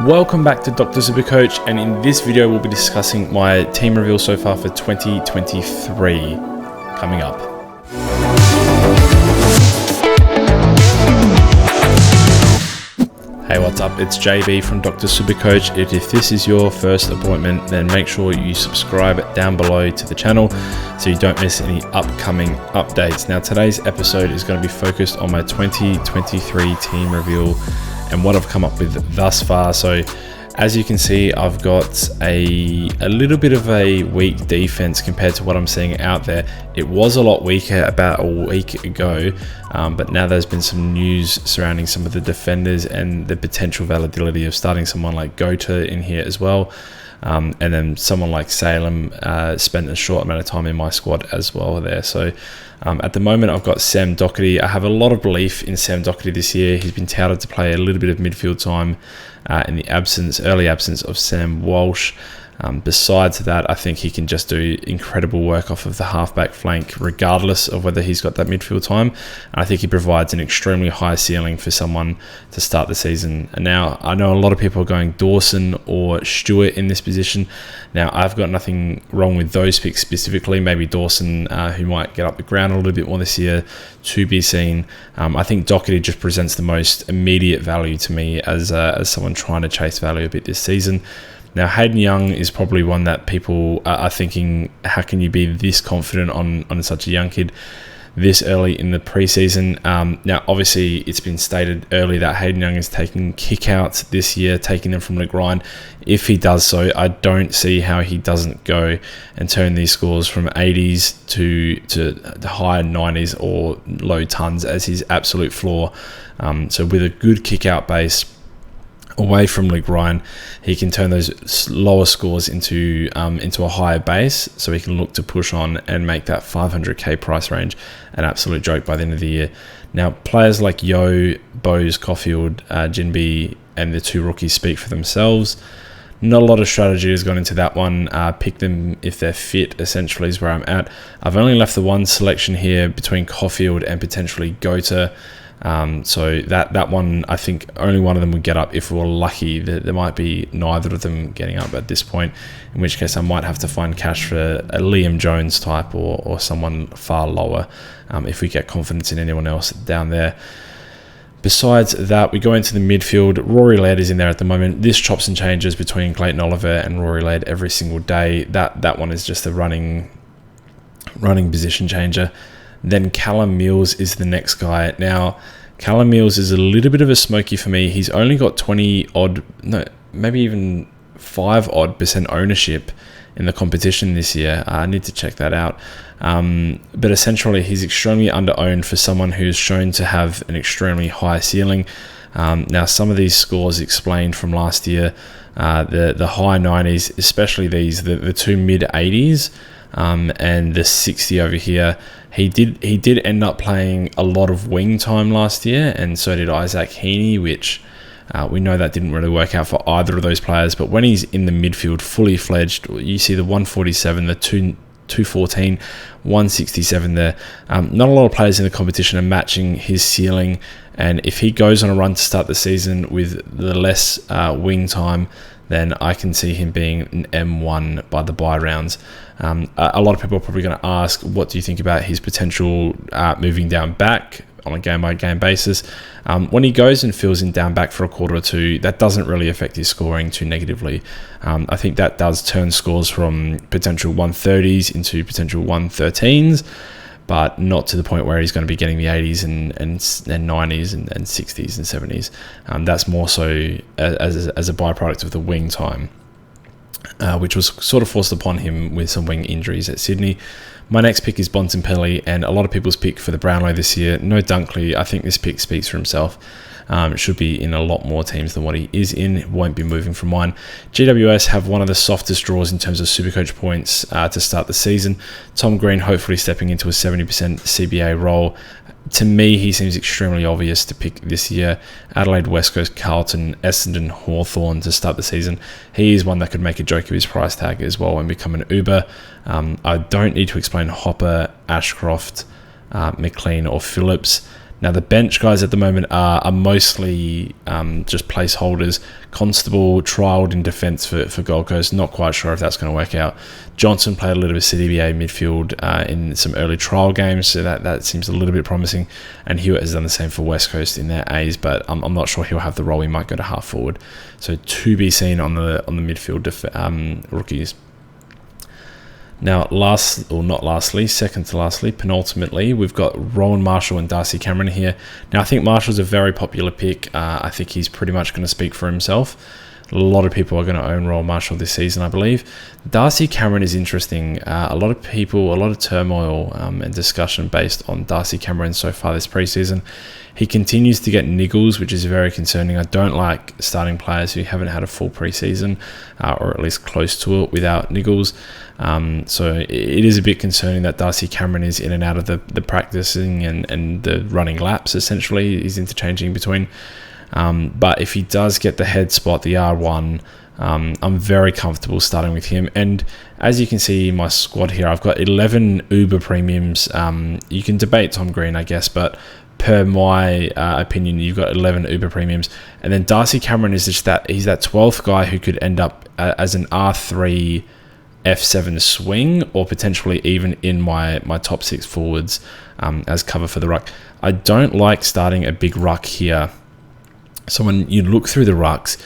Welcome back to Dr. Supercoach, and in this video we'll be discussing my team reveal so far for 2023 coming up. Hey, what's up? It's JB from Dr. Supercoach. If this is your first appointment, then make sure you subscribe down below to the channel so you don't miss any upcoming updates. Now, today's episode is going to be focused on my 2023 team reveal and what I've come up with thus far. So as you can see, I've got a little bit of a weak defense compared to what I'm seeing out there. It was a lot weaker about a week ago, but now there's been some news surrounding some of the defenders and the potential validity of starting someone like Gota in here as well. And then someone like Salem spent a short amount of time in my squad as well there. So at the moment, I've got Sam Doherty. I have a lot of belief in Sam Doherty this year. He's been touted to play a little bit of midfield time in the early absence of Sam Walsh. Besides that, I think he can just do incredible work off of the halfback flank, regardless of whether he's got that midfield time. And I think he provides an extremely high ceiling for someone to start the season. And now, I know a lot of people are going Dawson or Stewart in this position. Now, I've got nothing wrong with those picks specifically. Maybe Dawson, who might get up the ground a little bit more this year, to be seen. I think Doherty just presents the most immediate value to me as someone trying to chase value a bit this season. Now, Hayden Young is probably one that people are thinking, how can you be this confident on such a young kid this early in the preseason? Now, obviously, it's been stated early that Hayden Young is taking kickouts this year, taking them from Luke Ryan. If he does so, I don't see how he doesn't go and turn these scores from 80s to the high 90s or low tons as his absolute floor. So with a good kickout base, away from Luke Ryan, he can turn those lower scores into a higher base, so he can look to push on and make that 500k price range an absolute joke by the end of the year. Now, players like Yo, Bose, Caulfield, Jinbi, and the two rookies speak for themselves. Not a lot of strategy has gone into that one. Pick them if they're fit, essentially, is where I'm at. I've only left the one selection here between Caulfield and potentially Gota. So that one, I think only one of them would get up if we were lucky. There might be neither of them getting up at this point, in which case I might have to find cash for a Liam Jones type or someone far lower if we get confidence in anyone else down there. Besides that, we go into the midfield. Rory Laird is in there at the moment. This chops and changes between Clayton Oliver and Rory Laird every single day. That one is just a running position changer. Then Callum Mills is the next guy. Now, Callum Mills is a little bit of a smoky for me. He's only got maybe even 5% ownership in the competition this year. I need to check that out. But essentially, he's extremely under-owned for someone who's shown to have an extremely high ceiling. Now, some of these scores explained from last year, the high 90s, especially the two mid-80s, and the 60 over here. He did end up playing a lot of wing time last year, and so did Isaac Heaney, which we know that didn't really work out for either of those players. But when he's in the midfield, fully fledged, you see the 147, the 214, 167 there. Not a lot of players in the competition are matching his ceiling, and if he goes on a run to start the season with the less wing time, then I can see him being an M1 by the bye rounds. A lot of people are probably going to ask, what do you think about his potential moving down back on a game-by-game basis? When he goes and fills in down back for a quarter or two, that doesn't really affect his scoring too negatively. I think that does turn scores from potential 130s into potential 113s, but not to the point where he's going to be getting the 80s and 90s and 60s and 70s. That's more so as a byproduct of the wing time, which was sort of forced upon him with some wing injuries at Sydney. My next pick is Bontempelli, and a lot of people's pick for the Brownlow this year. No Dunkley. I think this pick speaks for himself. It should be in a lot more teams than what he is in. It won't be moving from mine. GWS have one of the softest draws in terms of Supercoach points to start the season. Tom Green hopefully stepping into a 70% CBA role. To me, he seems extremely obvious to pick this year. Adelaide, West Coast, Carlton, Essendon, Hawthorn to start the season. He is one that could make a joke of his price tag as well and become an Uber. I don't need to explain Hopper, Ashcroft, McLean or Phillips. Now, the bench guys at the moment are mostly just placeholders. Constable trialled in defence for Gold Coast. Not quite sure if that's going to work out. Johnson played a little bit of CDBA midfield in some early trial games, so that seems a little bit promising. And Hewitt has done the same for West Coast in their A's, but I'm not sure he'll have the role. He might go to half forward. So to be seen on the midfield rookies. Now, second to lastly, penultimately, we've got Rowan Marshall and Darcy Cameron here. Now, I think Marshall's a very popular pick. I think he's pretty much going to speak for himself. A lot of people are going to own Rowan Marshall this season, I believe. Darcy Cameron is interesting. A lot of turmoil and discussion based on Darcy Cameron so far this preseason. He continues to get niggles, which is very concerning. I don't like starting players who haven't had a full preseason, or at least close to it, without niggles. So it is a bit concerning that Darcy Cameron is in and out of the practicing and the running laps, essentially. He's interchanging between. But if he does get the head spot, the R1, I'm very comfortable starting with him. And as you can see in my squad here, I've got 11 Uber premiums. You can debate Tom Green, I guess, but per my opinion, you've got 11 Uber premiums. And then Darcy Cameron is just he's that 12th guy who could end up as an R3 F7 swing, or potentially even in my top 6 forwards as cover for the ruck. I don't like starting a big ruck here. So when you look through the rucks,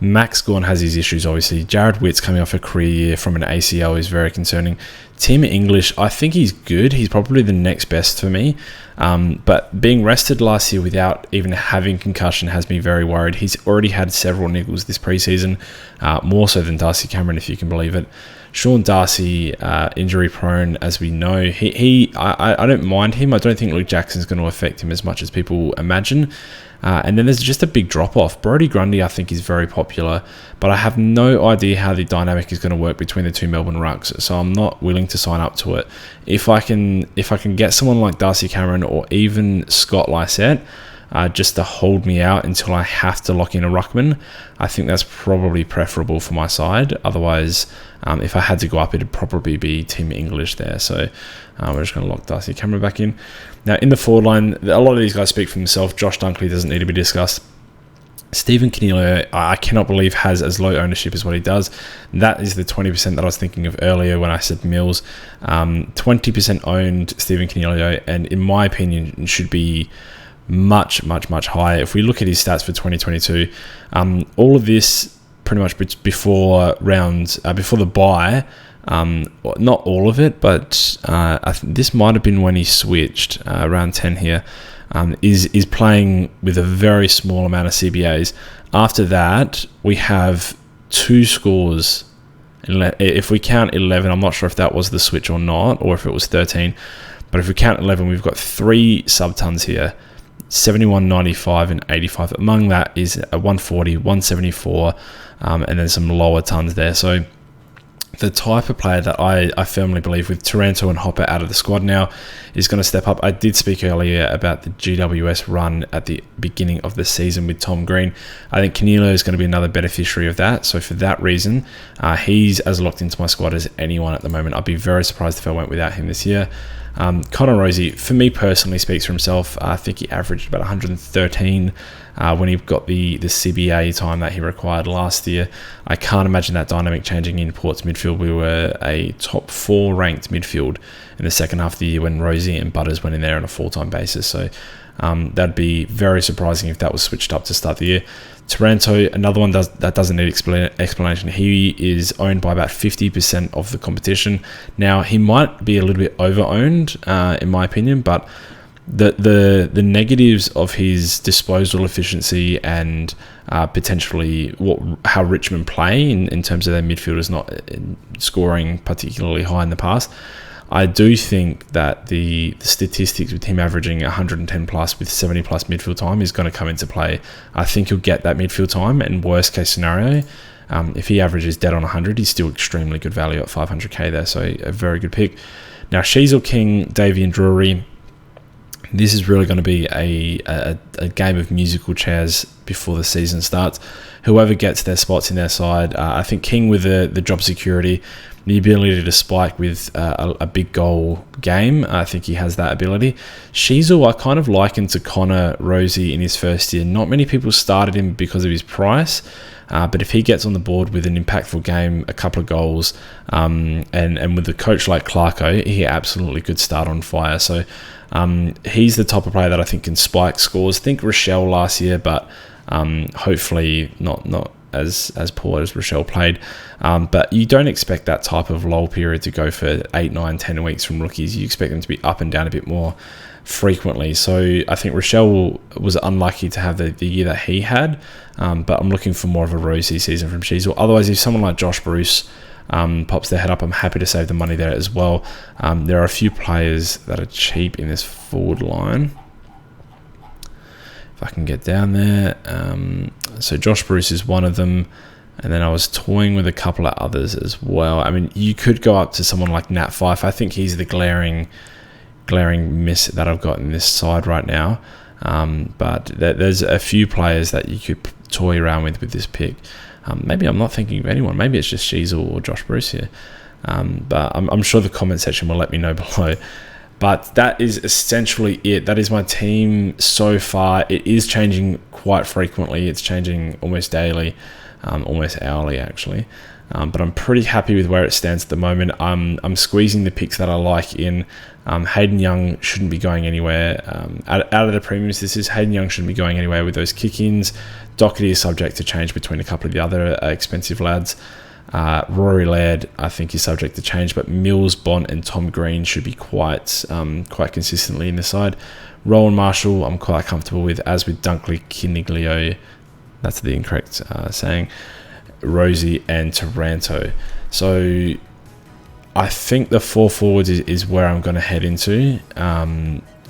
Max Gawn has his issues, obviously. Jared Witt's coming off a career year from an ACL is very concerning. Tim English, I think he's good. He's probably the next best for me. But being rested last year without even having concussion has me very worried. He's already had several niggles this preseason, more so than Darcy Cameron, if you can believe it. Sean Darcy, injury prone, as we know. I don't mind him. I don't think Luke Jackson's going to affect him as much as people imagine. And then there's just a big drop-off. Brody Grundy, I think, is very popular, but I have no idea how the dynamic is going to work between the two Melbourne rucks, so I'm not willing to sign up to it. If I can get someone like Darcy Cameron or even Scott Lysette, just to hold me out until I have to lock in a ruckman, I think that's probably preferable for my side. Otherwise, if I had to go up, it'd probably be Tim English there. So we're just going to lock Darcy Cameron back in. Now, in the forward line, a lot of these guys speak for themselves. Josh Dunkley doesn't need to be discussed. Stephen Canelio, I cannot believe, has as low ownership as what he does. That is the 20% that I was thinking of earlier when I said Mills. 20% owned Stephen Canelio, and in my opinion, should be much higher. If we look at his stats for 2022, all of this pretty much before the bye, not all of it, but this might have been when he switched around 10 here, is playing with a very small amount of CBAs. After that, we have 2 scores. If we count 11, I'm not sure if that was the switch or not, or if it was 13, but if we count 11, we've got 3 sub-tons here. 71, 95, and 85. Among that is a 140, 174, and then some lower tons there. So the type of player that I firmly believe, with Taranto and Hopper out of the squad now, is going to step up. I did speak earlier about the GWS run at the beginning of the season with Tom Green. I think Canelo is going to be another beneficiary of that. So for that reason, he's as locked into my squad as anyone at the moment. I'd be very surprised if I went without him this year. Connor Rosie, for me personally, speaks for himself. I think he averaged about 113 when he got the CBA time that he required last year. I can't imagine that dynamic changing in Port's midfield. We were a top 4 ranked midfield in the second half of the year when Rosie and Butters went in there on a full-time basis. So that'd be very surprising if that was switched up to start the year. Taranto, another one that doesn't need explanation. He is owned by about 50% of the competition. Now, he might be a little bit over-owned, in my opinion, but the negatives of his disposal efficiency and potentially how Richmond play in terms of their midfielders not scoring particularly high in the past, I do think that the statistics with him averaging 110 plus with 70 plus midfield time is going to come into play. I think he'll get that midfield time, and worst case scenario, if he averages dead on 100, he's still extremely good value at 500k there, so a very good pick. Now, Cheezo, King, Davey and Drury, this is really going to be a game of musical chairs before the season starts. Whoever gets their spots in their side, I think King with the job security, the ability to spike with a big goal game. I think he has that ability. Cheezo, I kind of liken to Connor Rosie in his first year. Not many people started him because of his price, but if he gets on the board with an impactful game, a couple of goals, and with a coach like Clarko, he absolutely could start on fire. So he's the type of player that I think can spike scores. Think Rochelle last year, but hopefully not as poor as Rochelle played. But you don't expect that type of lull period to go for 8, 9, 10 weeks from rookies. You expect them to be up and down a bit more frequently. So I think Rochelle was unlucky to have the year that he had, but I'm looking for more of a rosy season from Cheezo. Otherwise, if someone like Josh Bruce pops their head up, I'm happy to save the money there as well. There are a few players that are cheap in this forward line. If I can get down there. So Josh Bruce is one of them. And then I was toying with a couple of others as well. I mean, you could go up to someone like Nat Fyfe. I think he's the glaring miss that I've got in this side right now. But there's a few players that you could toy around with this pick. Maybe I'm not thinking of anyone. Maybe it's just Cheezo or Josh Bruce here. But I'm sure the comment section will let me know below. But that is essentially it. That is my team so far. It is changing quite frequently. It's changing almost daily, almost hourly actually. But I'm pretty happy with where it stands at the moment. I'm squeezing the picks that I like in. Hayden Young shouldn't be going anywhere. Out of the premiums, Hayden Young shouldn't be going anywhere with those kick-ins. Doherty is subject to change between a couple of the other expensive lads. Rory Laird, I think, is subject to change, but Mills, Bont, and Tom Green should be quite consistently in the side. Rowan Marshall, I'm quite comfortable with, as with Dunkley, Coniglio, that's the incorrect saying, Rosie, and Taranto. So I think the 4 forwards is where I'm going to head into,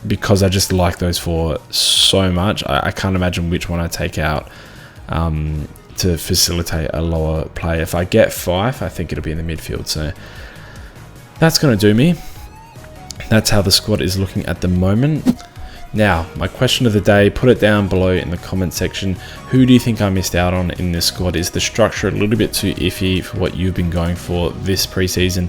because I just like those 4 so much. I can't imagine which one I take out to facilitate a lower play. If I get Fyfe, I think it'll be in the midfield. So that's going to do me. That's how the squad is looking at the moment. Now, my question of the day, put it down below in the comment section. Who do you think I missed out on in this squad? Is the structure a little bit too iffy for what you've been going for this preseason?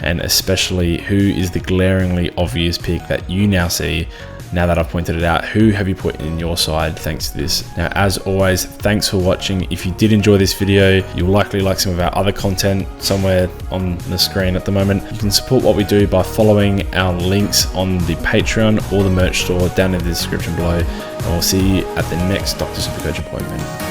And especially, who is the glaringly obvious pick that you now see, now that I've pointed it out? Who have you put in your side thanks to this? Now, as always, thanks for watching. If you did enjoy this video, you'll likely like some of our other content somewhere on the screen at the moment. You can support what we do by following our links on the Patreon or the merch store down in the description below. And we'll see you at the next Dr. Supercoach appointment.